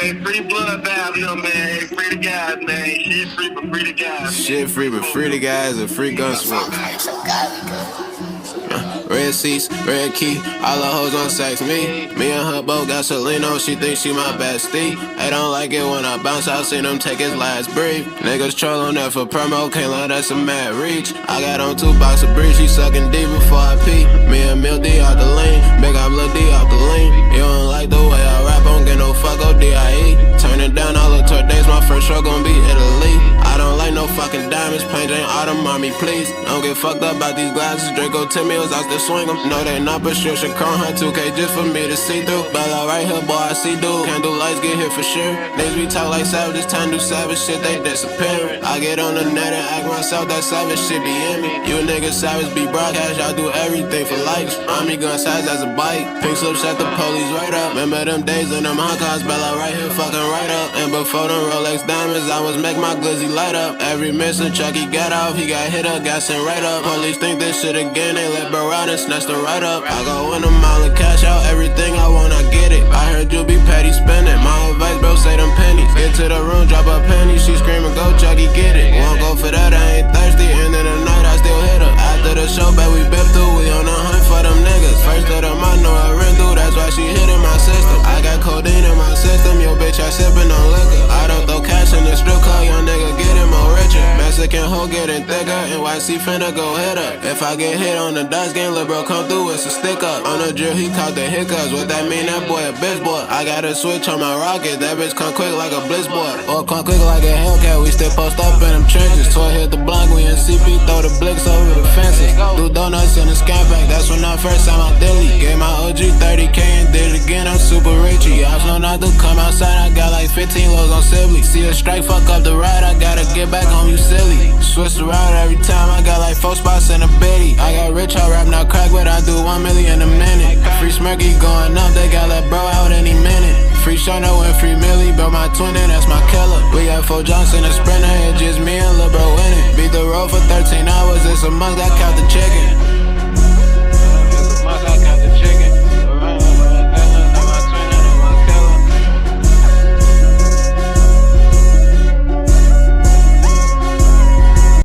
man. Free Bloodbath, yo, man. Free the guys, man. Shit free, but free the guys. Shit free, but free the guys and free Gunsmoke. Red seats, red key, all the hoes on sex me. Me and her both got Selena, she thinks she my bestie. They don't like it when I bounce, I seen them take his last breath. Niggas troll on that for promo, can't let that's a mad reach. I got on 2 box of breeze, she sucking deep before I pee. Me and Mil D out the lane, big up Lil D out the lane. You don't like the way I rap, I don't get no fuck, ODIE. Turn it down, all the tour days, my first show gon' be Italy. I don't like no fucking diamonds, plain Jane Autumn, mommy, please. Don't get fucked up about these glasses, Draco 10 meals, I still swing them. No, they not, but sure, should crown her 2K just for me to see through. Bella right here, boy, I see dude. Can't do lights, get hit for sure. Niggas be talk like savages, time do savage shit, they disappearing. I get on the net and act myself, that savage shit be in me. You niggas savage be broadcast, y'all do everything for likes. Army gun size as a bike. Pink slip shut the police right up. Remember them days in them Hong Kongs, Bella right here, fucking right up. And before them Rolex diamonds, I was make my glizzy light up. Every mission Chucky got off, he got hit up, got sent right up. Police think this shit again, they let bro out and snatch the right up. I go in a mile and cash out everything I want, I get it. I heard you be petty spending, my advice, bro, say them pennies. Get to the room, drop a penny, she screaming, go Chucky, get it. Won't go for that, I ain't thirsty, end of the night, I still hit her. After the show, bet we bip through, we on the hunt for them niggas. First of them I know I ran through, that's why she hit in my system. I got codeine in my system, yo bitch, I sippin' on liquor. I don't throw cash in the strip club, young nigga getting more richer. Mexican hoe getting thicker, NYC finna go hit her. If I get hit on the dice game, lil' bro come through, it's a stick up. On the drill, he caught the hiccups, what that mean? That boy a bitch boy. I got a switch on my rocket, that bitch come quick like a blitz boy. Or come quick like a Hellcat, we still post up in them trenches. Toy hit the block, we in CP, throw the blicks over the fences. Do donuts in the scan pack, that's when I first saw my dilly. Gave my OG 30K and did it again, I'm super richy. I was know not to come outside, I got like 15 lows on Sibley. See a strike, fuck up the ride, I gotta get back home, you silly. Switch around every time, I got like 4 spots in a bitty. I got rich, I rap now crack, but I do 1 million a minute. Free Smirky going up, they got let bro out any minute. Free Shano and free Millie, bro my twin and that's my killer. We got 4 Johnson, a sprinter, it's just me and lil' bro winning. Beat the road for 13 hours, it's a must, I count the chicken.